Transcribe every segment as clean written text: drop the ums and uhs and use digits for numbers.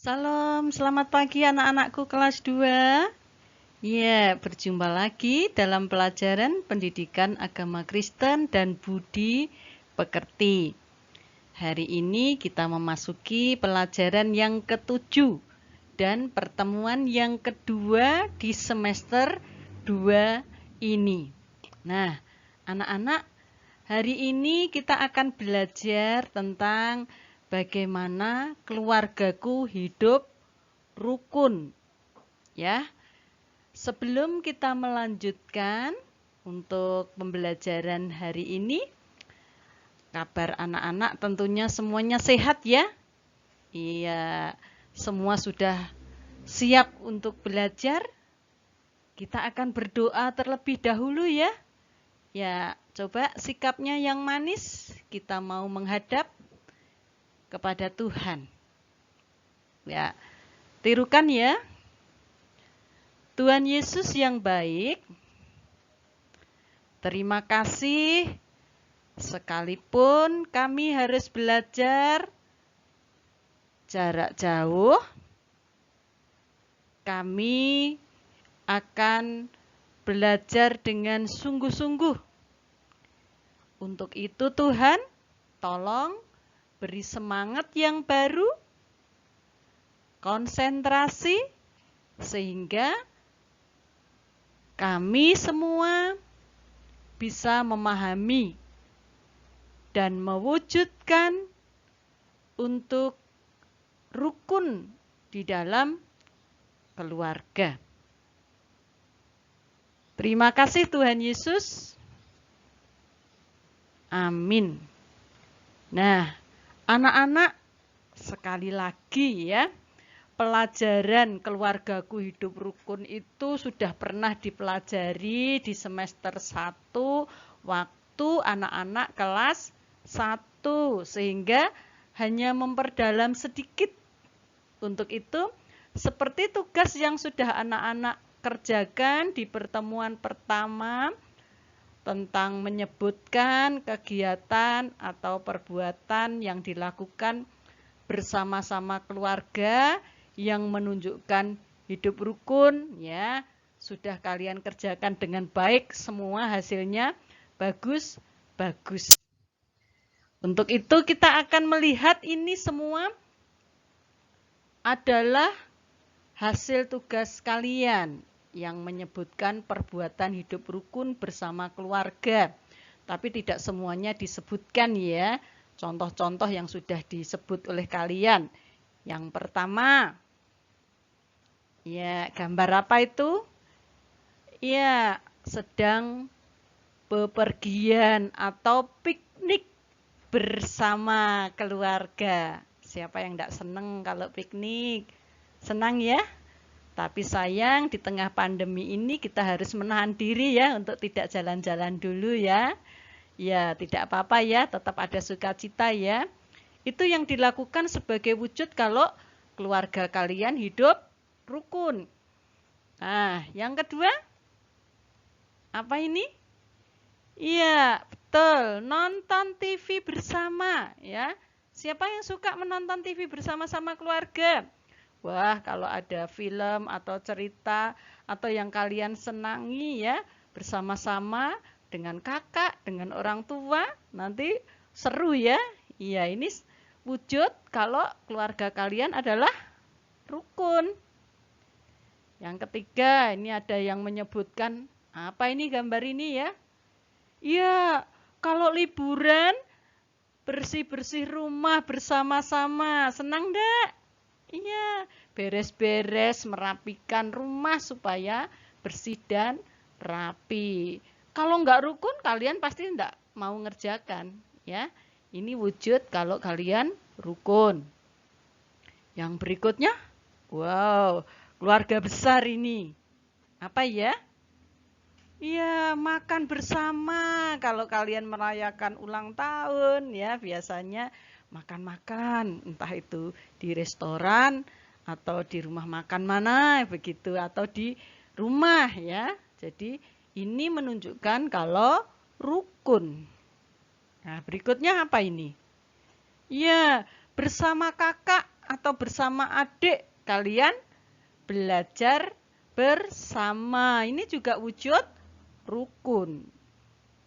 Salam, selamat pagi anak-anakku kelas 2. Ya, berjumpa lagi dalam pelajaran pendidikan agama Kristen dan budi pekerti. Hari ini kita memasuki pelajaran yang ke-7 dan pertemuan yang kedua di semester 2 ini. Nah, anak-anak, hari ini kita akan belajar tentang bagaimana keluargaku hidup rukun. Ya, sebelum kita melanjutkan untuk pembelajaran hari ini, kabar anak-anak tentunya semuanya sehat ya? Iya, semua sudah siap untuk belajar. Kita akan berdoa terlebih dahulu ya. Ya, coba sikapnya yang manis, kita mau menghadap kepada Tuhan. Ya, tirukan ya. Tuhan Yesus yang baik, terima kasih sekalipun kami harus belajar jarak jauh, kami akan belajar dengan sungguh-sungguh. Untuk itu Tuhan, tolong beri semangat yang baru, konsentrasi, sehingga kami semua bisa memahami dan mewujudkan untuk rukun di dalam keluarga. Terima kasih Tuhan Yesus. Amin. Nah, anak-anak, sekali lagi ya, pelajaran keluargaku hidup rukun itu sudah pernah dipelajari di semester 1 waktu anak-anak kelas 1, sehingga hanya memperdalam sedikit. Untuk itu, seperti tugas yang sudah anak-anak kerjakan di pertemuan pertama, tentang menyebutkan kegiatan atau perbuatan yang dilakukan bersama-sama keluarga yang menunjukkan hidup rukun, ya, sudah kalian kerjakan dengan baik, semua hasilnya bagus. Untuk itu kita akan melihat ini semua adalah hasil tugas kalian yang menyebutkan perbuatan hidup rukun bersama keluarga. Tapi tidak semuanya disebutkan ya. Contoh-contoh yang sudah disebut oleh kalian. Yang pertama, ya, gambar apa itu? Ya, sedang bepergian atau piknik bersama keluarga. Siapa yang tidak senang kalau piknik? Senang ya? Tapi sayang di tengah pandemi ini kita harus menahan diri ya untuk tidak jalan-jalan dulu ya. Ya, tidak apa-apa ya, tetap ada sukacita ya. Itu yang dilakukan sebagai wujud kalau keluarga kalian hidup rukun. Nah, yang kedua, apa ini? Iya, betul, nonton TV bersama ya. Siapa yang suka menonton TV bersama-sama keluarga? Wah, kalau ada film atau cerita atau yang kalian senangi ya, bersama-sama dengan kakak, dengan orang tua, nanti seru ya. Iya, ini wujud kalau keluarga kalian adalah rukun. Yang ketiga, ini ada yang menyebutkan, apa ini gambar ini ya? Iya, kalau liburan, bersih-bersih rumah bersama-sama, senang enggak? Iya, beres-beres, merapikan rumah supaya bersih dan rapi. Kalau nggak rukun, kalian pasti nggak mau ngerjakan. Ya, ini wujud kalau kalian rukun. Yang berikutnya, wow, keluarga besar ini. Apa ya? Iya, makan bersama. Kalau kalian merayakan ulang tahun, ya biasanya makan-makan, entah itu di restoran atau di rumah makan mana begitu, atau di rumah ya. Jadi ini menunjukkan kalau rukun. Nah, berikutnya apa ini? Ya, bersama kakak atau bersama adik, kalian belajar bersama. Ini juga wujud rukun.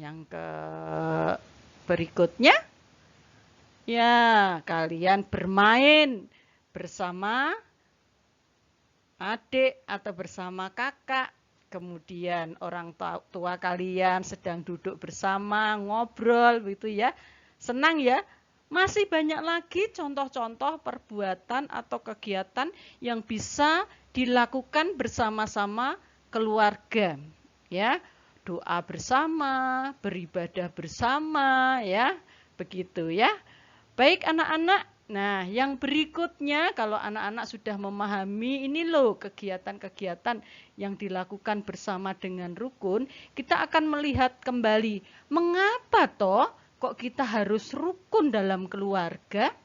Yang berikutnya, ya, kalian bermain bersama adik atau bersama kakak. Kemudian orang tua kalian sedang duduk bersama, ngobrol gitu ya. Senang ya? Masih banyak lagi contoh-contoh perbuatan atau kegiatan yang bisa dilakukan bersama-sama keluarga. Ya, doa bersama, beribadah bersama, ya. Begitu ya. Baik anak-anak. Nah, yang berikutnya kalau anak-anak sudah memahami ini loh kegiatan-kegiatan yang dilakukan bersama dengan rukun, kita akan melihat kembali mengapa toh kok kita harus rukun dalam keluarga?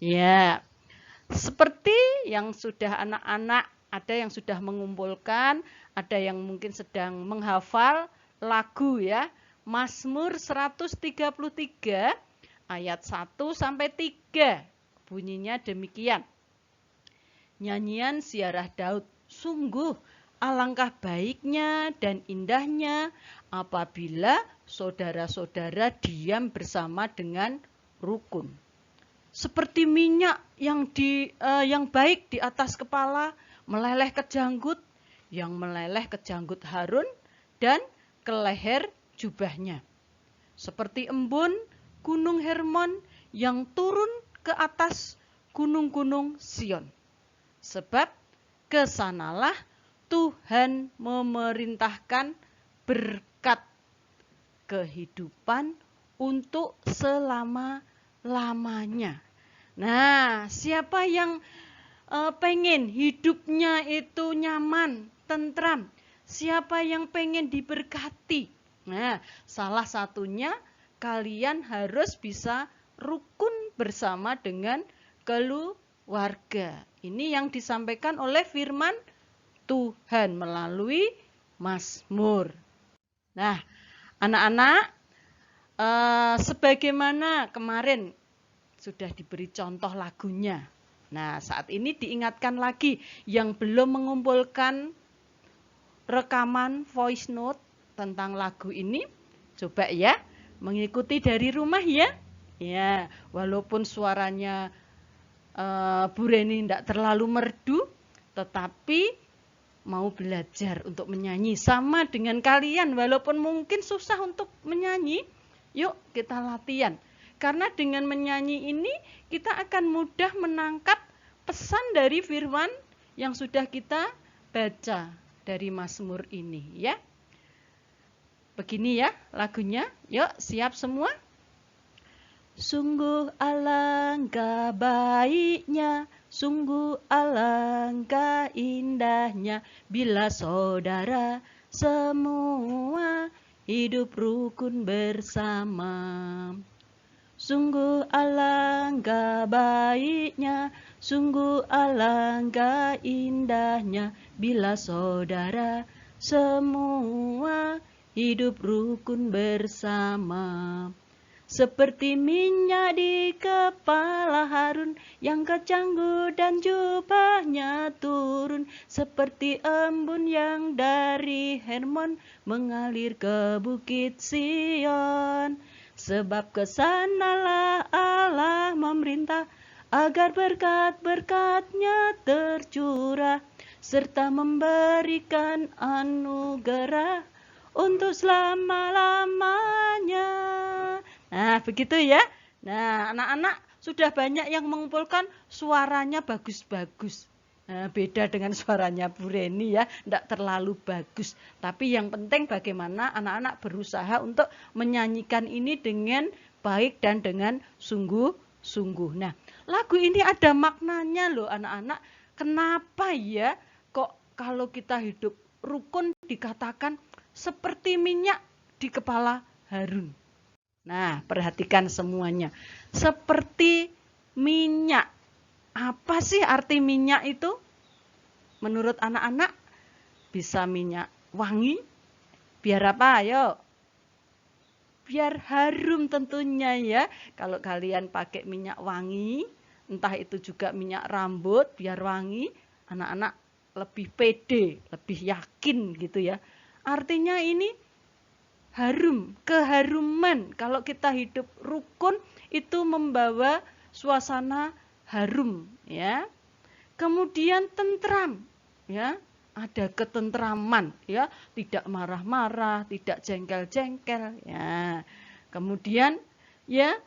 Ya, seperti yang sudah anak-anak ada yang sudah mengumpulkan, ada yang mungkin sedang menghafal lagu ya, Mazmur 133 ayat 1 sampai 3. Bunyinya demikian. Nyanyian Ziarah Daud. Sungguh alangkah baiknya dan indahnya apabila saudara-saudara diam bersama dengan rukun. Seperti minyak yang baik di atas kepala meleleh ke janggut, yang meleleh ke janggut Harun dan ke leher jubahnya. Seperti embun Gunung Hermon yang turun ke atas gunung-gunung Sion. Sebab kesanalah Tuhan memerintahkan berkat kehidupan untuk selama-lamanya. Nah, siapa yang pengen hidupnya itu nyaman, tentram? Siapa yang pengen diberkati? Nah, salah satunya kalian harus bisa rukun bersama dengan keluarga. Ini yang disampaikan oleh firman Tuhan melalui Mazmur. Nah, anak-anak, sebagaimana kemarin sudah diberi contoh lagunya. Nah, saat ini diingatkan lagi yang belum mengumpulkan rekaman voice note tentang lagu ini, coba ya mengikuti dari rumah ya. Ya, walaupun suaranya Bu Reni tidak terlalu merdu, tetapi mau belajar untuk menyanyi sama dengan kalian. Walaupun mungkin susah untuk menyanyi, yuk kita latihan. Karena dengan menyanyi ini kita akan mudah menangkap pesan dari firman yang sudah kita baca dari Mazmur ini ya. Begini ya lagunya, yuk siap semua. Sungguh alangkah baiknya, sungguh alangkah indahnya, bila saudara semua hidup rukun bersama. Sungguh alangkah baiknya, sungguh alangkah indahnya, bila saudara semua hidup rukun bersama. Seperti minyak di kepala Harun yang kecanggu dan jubahnya turun, seperti embun yang dari Hermon mengalir ke bukit Sion. Sebab kesanalah Allah memerintah agar berkat-berkat-Nya tercurah, serta memberikan anugerah untuk selama-lamanya. Nah, begitu ya. Nah, anak-anak sudah banyak yang mengumpulkan suaranya bagus-bagus. Nah, beda dengan suaranya Bu Reni ya, tidak terlalu bagus. Tapi yang penting bagaimana anak-anak berusaha untuk menyanyikan ini dengan baik dan dengan sungguh-sungguh. Nah, lagu ini ada maknanya loh anak-anak. Kenapa ya kok kalau kita hidup rukun dikatakan seperti minyak di kepala Harun? Nah, perhatikan semuanya. Seperti minyak. Apa sih arti minyak itu? Menurut anak-anak, bisa minyak wangi. Biar apa? Ayo. Biar harum tentunya ya. Kalau kalian pakai minyak wangi, entah itu juga minyak rambut biar wangi, anak-anak lebih pede, lebih yakin gitu ya. Artinya ini harum, keharuman. Kalau kita hidup rukun itu membawa suasana harum ya. Kemudian tentram ya. Ada ketentraman ya, tidak marah-marah, tidak jengkel-jengkel ya. Kemudian ya,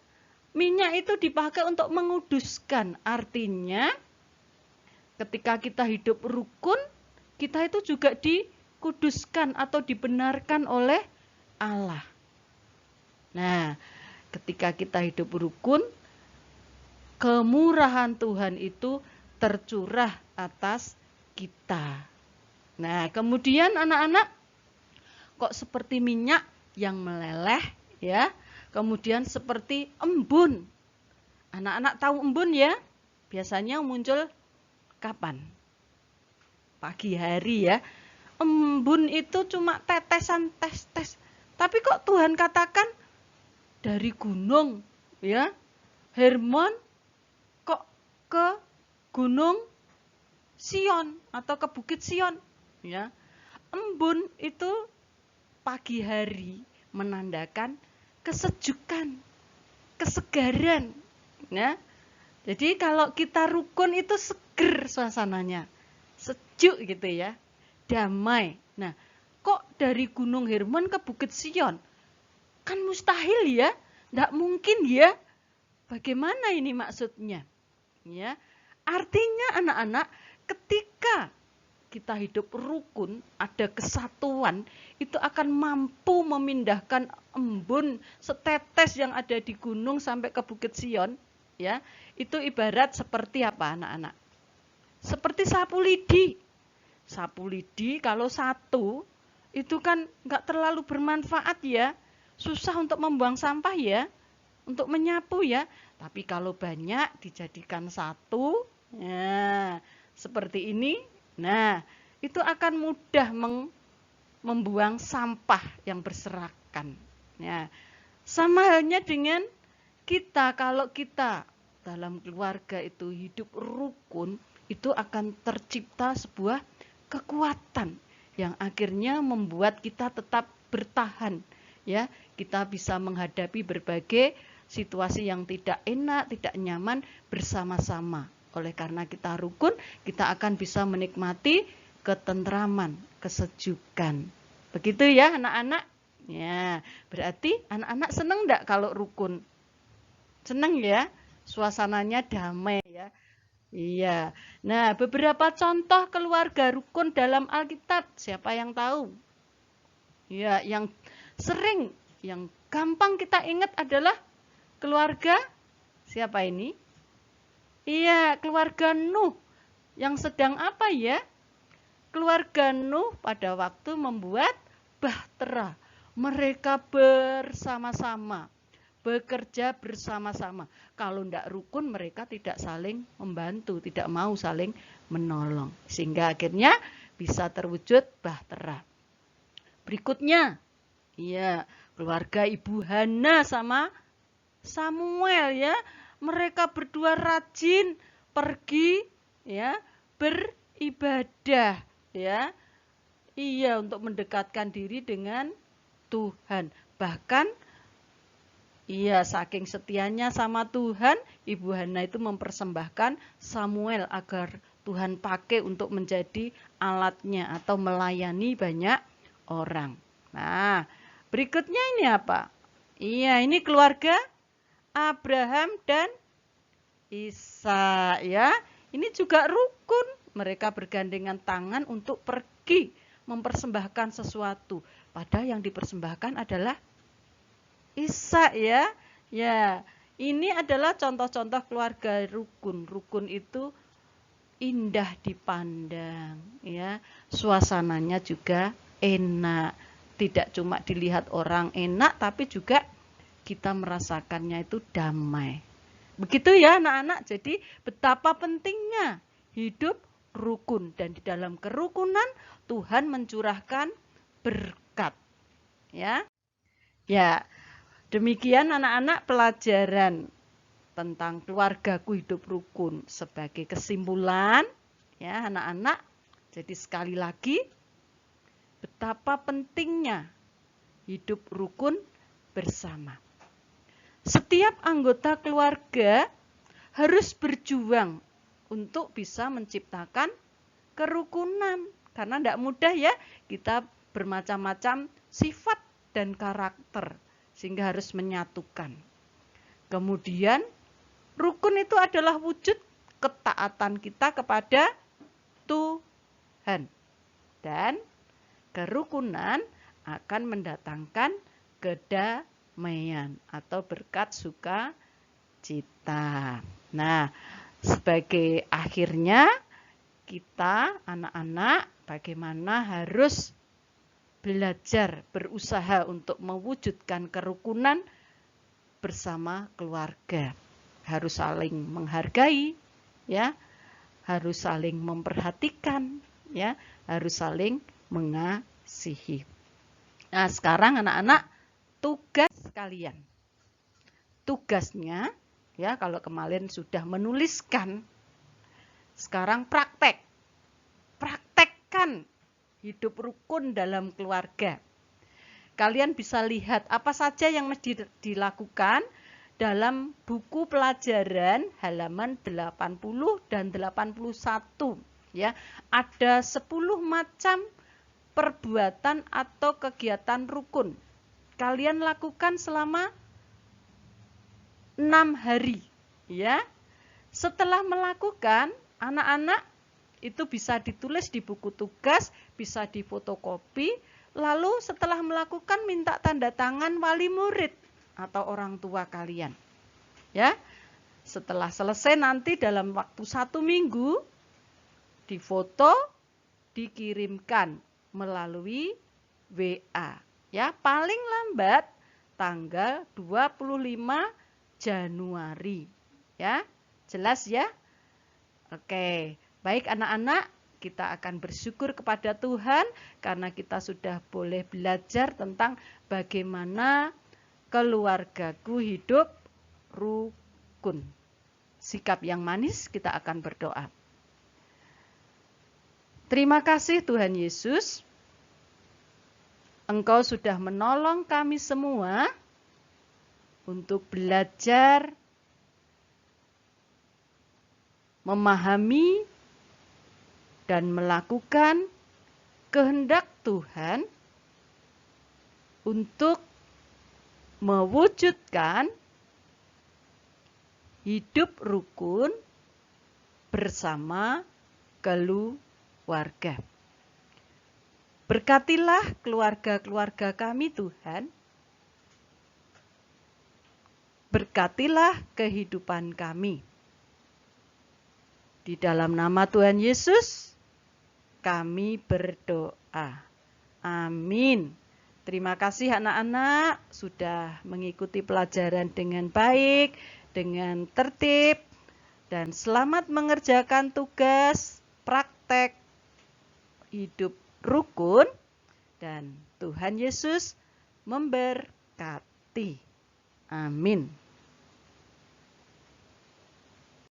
minyak itu dipakai untuk menguduskan. Artinya ketika kita hidup rukun, kita itu juga dikuduskan atau dibenarkan oleh Allah. Nah, ketika kita hidup rukun, kemurahan Tuhan itu tercurah atas kita. Nah, kemudian anak-anak, kok seperti minyak yang meleleh ya. Kemudian seperti embun. Anak-anak tahu embun ya? Biasanya muncul kapan? Pagi hari ya. Embun itu cuma tetesan tes-tes. Tapi kok Tuhan katakan dari gunung ya. Hermon kok ke gunung Sion atau ke bukit Sion ya. Embun itu pagi hari menandakan kesejukan, kesegaran ya. Jadi kalau kita rukun itu seger suasananya, sejuk gitu ya, damai. Nah, kok dari Gunung Hermon ke Bukit Sion? Kan mustahil ya, tidak mungkin ya. Bagaimana ini maksudnya? Ya, artinya anak-anak, ketika kita hidup rukun, ada kesatuan, itu akan mampu memindahkan embun setetes yang ada di gunung sampai ke Bukit Sion. Ya, itu ibarat seperti apa anak-anak? Seperti sapu lidi. Sapu lidi kalau satu, itu kan nggak terlalu bermanfaat ya. Susah untuk membuang sampah ya, untuk menyapu ya. Tapi kalau banyak dijadikan satu, ya, seperti ini, nah itu akan mudah membuang sampah yang berserakan. Ya, sama halnya dengan kita, kalau kita dalam keluarga itu hidup rukun, itu akan tercipta sebuah kekuatan yang akhirnya membuat kita tetap bertahan. Ya, kita bisa menghadapi berbagai situasi yang tidak enak, tidak nyaman bersama-sama. Oleh karena kita rukun, kita akan bisa menikmati ketentraman, kesejukan. Begitu ya anak-anak? Ya, berarti anak-anak senang enggak kalau rukun? Senang ya? Suasananya damai ya. Iya. Nah, beberapa contoh keluarga rukun dalam Alkitab, siapa yang tahu? Ya, yang sering, yang gampang kita ingat adalah keluarga siapa ini? Iya, keluarga Nuh. Yang sedang apa ya? Keluarga Nuh pada waktu membuat bahtera. Mereka bersama-sama, bekerja bersama-sama. Kalau tidak rukun, mereka tidak saling membantu, tidak mau saling menolong. Sehingga akhirnya bisa terwujud bahtera. Berikutnya, iya, keluarga Ibu Hana sama Samuel ya. Mereka berdua rajin pergi ya, beribadah ya. Iya, untuk mendekatkan diri dengan Tuhan. Bahkan iya, saking setianya sama Tuhan, Ibu Hana itu mempersembahkan Samuel agar Tuhan pakai untuk menjadi alatnya atau melayani banyak orang. Nah, berikutnya ini apa? Iya, ini keluarga Abraham dan Ishak ya. Ini juga rukun. Mereka bergandengan tangan untuk pergi mempersembahkan sesuatu. Padahal yang dipersembahkan adalah Ishak ya. Ya, ini adalah contoh-contoh keluarga rukun. Rukun itu indah dipandang ya. Suasananya juga enak. Tidak cuma dilihat orang enak, tapi juga kita merasakannya itu damai. Begitu ya anak-anak. Jadi betapa pentingnya hidup rukun. Dan di dalam kerukunan Tuhan mencurahkan berkat. Ya, ya. Demikian anak-anak pelajaran tentang keluargaku hidup rukun. Sebagai kesimpulan, ya anak-anak, jadi sekali lagi, betapa pentingnya hidup rukun bersama. Setiap anggota keluarga harus berjuang untuk bisa menciptakan kerukunan. Karena tidak mudah ya, kita bermacam-macam sifat dan karakter, sehingga harus menyatukan. Kemudian, rukun itu adalah wujud ketaatan kita kepada Tuhan. Dan kerukunan akan mendatangkan kedamaian atau berkat sukacita. Nah, sebagai akhirnya kita anak-anak bagaimana harus belajar, berusaha untuk mewujudkan kerukunan bersama keluarga. Harus saling menghargai, ya, harus saling memperhatikan, ya, harus saling mengasihi. Nah, sekarang anak-anak, tugas kalian. Tugasnya, ya, kalau kemarin sudah menuliskan, sekarang praktek. Praktekkan hidup rukun dalam keluarga. Kalian bisa lihat apa saja yang mesti dilakukan dalam buku pelajaran halaman 80 dan 81. Ya, ada 10 macam perbuatan atau kegiatan rukun. Kalian lakukan selama 6 hari. Ya. Setelah melakukan, anak-anak itu bisa ditulis di buku tugas, bisa difotokopi, lalu setelah melakukan minta tanda tangan wali murid atau orang tua kalian. Ya, setelah selesai nanti dalam waktu 1 minggu, difoto, dikirimkan melalui WA. Ya, paling lambat tanggal 25 Januari. Ya, jelas ya? Oke. Baik anak-anak, kita akan bersyukur kepada Tuhan karena kita sudah boleh belajar tentang bagaimana keluargaku hidup rukun. Sikap yang manis, kita akan berdoa. Terima kasih Tuhan Yesus, Engkau sudah menolong kami semua untuk belajar memahami dan melakukan kehendak Tuhan untuk mewujudkan hidup rukun bersama keluarga. Berkatilah keluarga-keluarga kami Tuhan. Berkatilah kehidupan kami. Di dalam nama Tuhan Yesus, kami berdoa. Amin. Terima kasih anak-anak sudah mengikuti pelajaran dengan baik, dengan tertib, dan selamat mengerjakan tugas praktek hidup rukun, dan Tuhan Yesus memberkati. Amin.